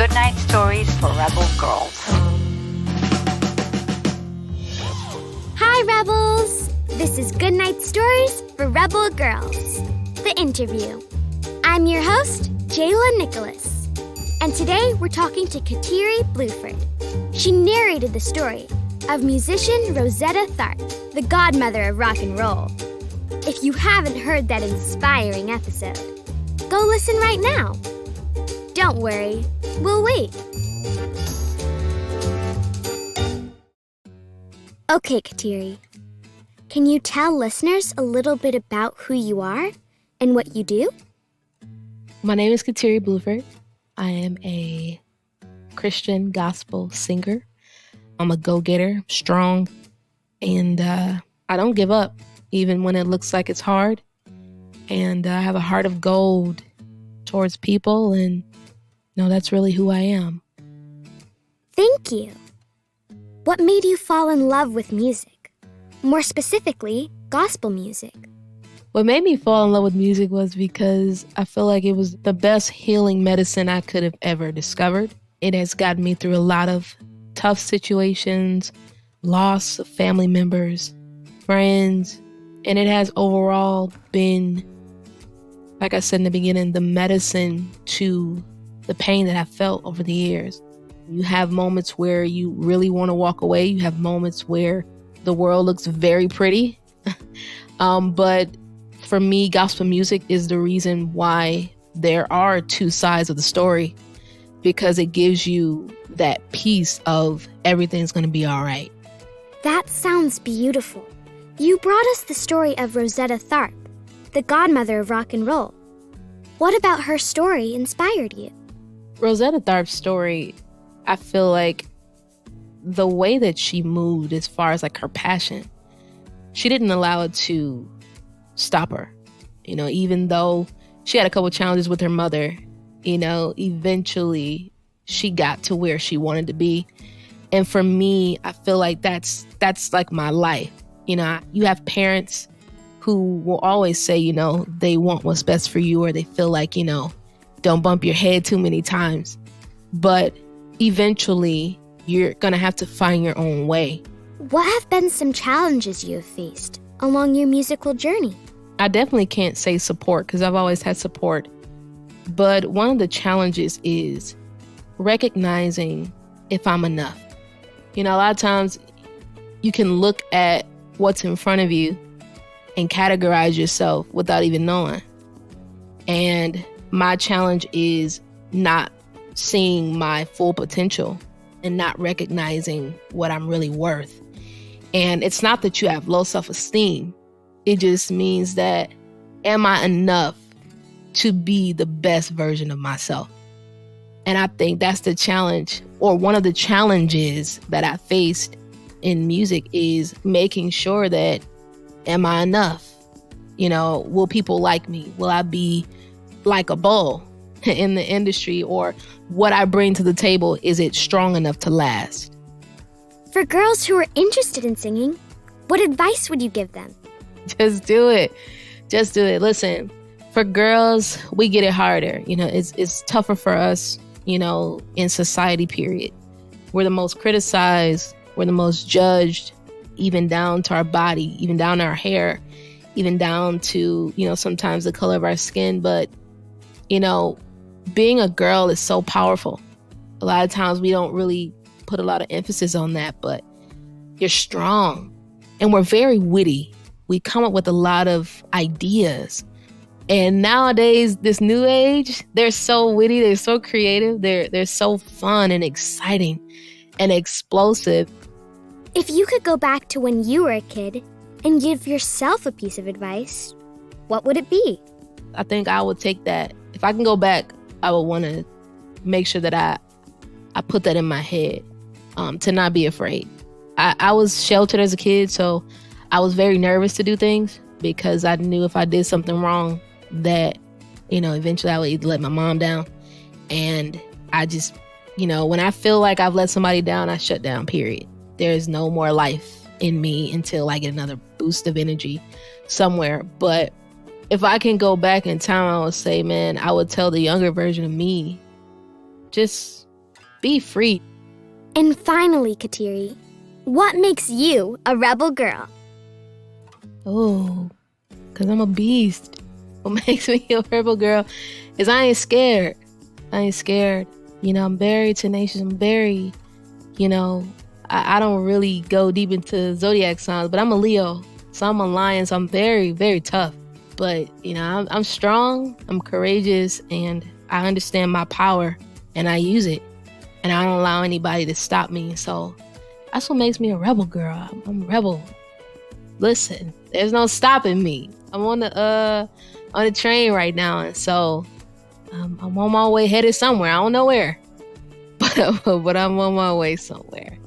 Goodnight Stories for Rebel Girls. Hi, Rebels! This is Goodnight Stories for Rebel Girls, the interview. I'm your host, Jayla Nicholas, and today we're talking to Kateri Bluford. She narrated the story of musician Rosetta Tharpe, the godmother of rock and roll. If you haven't heard that inspiring episode, go listen right now. Don't worry, we'll wait. Okay, Kateri, can you tell listeners a little bit about who you are and what you do? My name is Kateri Bluford. I am a Christian gospel singer. I'm a go-getter, strong, and I don't give up, even when it looks like it's hard. And I have a heart of gold towards people, and that's really who I am. Thank you. What made you fall in love with music? More specifically, gospel music. What made me fall in love with music was because I feel like it was the best healing medicine I could have ever discovered. It has gotten me through a lot of tough situations, loss of family members, friends, and it has overall been, like I said in the beginning, the medicine to the pain that I felt over the years. You have moments where you really want to walk away. You have moments where the world looks very pretty. But for me, gospel music is the reason why there are two sides of the story, because it gives you that peace of everything's going to be all right. That sounds beautiful. You brought us the story of Rosetta Tharpe, the godmother of rock and roll. What about her story inspired you? Rosetta Tharpe's story, I feel like the way that she moved as far as like her passion, she didn't allow it to stop her. Even though she had a couple challenges with her mother, eventually she got to where she wanted to be. And for me, I feel like that's like my life. You have parents who will always say, they want what's best for you, or they feel like, don't bump your head too many times. But eventually, you're going to have to find your own way. What have been some challenges you have faced along your musical journey? I definitely can't say support, because I've always had support. But one of the challenges is recognizing if I'm enough. A lot of times you can look at what's in front of you and categorize yourself without even knowing. And my challenge is not seeing my full potential and not recognizing what I'm really worth. And it's not that you have low self-esteem. It just means that, am I enough to be the best version of myself? And I think that's the challenge, or one of the challenges that I faced in music, is making sure that, am I enough? Will people like me? Will I be likable in the industry? Or what I bring to the table, is it strong enough to last? For girls who are interested in singing, what advice would you give them? Just do it. Just do it. Listen, for girls, we get it harder. It's tougher for us, in society, period. We're the most criticized. We're the most judged, even down to our body, even down to our hair, even down to, sometimes the color of our skin. But, being a girl is so powerful. A lot of times we don't really put a lot of emphasis on that, but you're strong. And we're very witty. We come up with a lot of ideas. And nowadays, this new age, they're so witty, they're so creative, they're so fun and exciting and explosive. If you could go back to when you were a kid and give yourself a piece of advice, what would it be? I think I would take that. If I can go back, I would want to make sure that I put that in my head, to not be afraid. I was sheltered as a kid, so I was very nervous to do things, because I knew if I did something wrong that, eventually I would either let my mom down. And I just, when I feel like I've let somebody down, I shut down, period. There is no more life in me until I get another boost of energy somewhere. But if I can go back in time, I would say, man, I would tell the younger version of me, just be free. And finally, Kateri, what makes you a rebel girl? Oh, because I'm a beast. What makes me a rebel girl is I ain't scared. I'm very tenacious. I'm very, I don't really go deep into zodiac signs, but I'm a Leo. So I'm a lion. So I'm very, very tough. But, I'm strong. I'm courageous. And I understand my power. And I use it. And I don't allow anybody to stop me. So that's what makes me a rebel girl. I'm a rebel. Listen, there's no stopping me. I'm on the train right now. And so I'm on my way headed somewhere. I don't know where. But I'm on my way somewhere.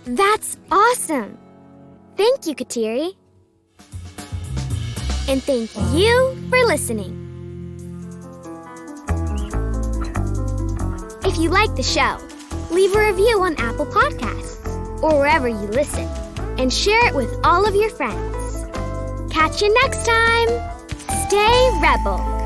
That's awesome. Thank you, Kateri. And thank you for listening. If you like the show, leave a review on Apple Podcasts or wherever you listen, and share it with all of your friends. Catch you next time. Stay rebel.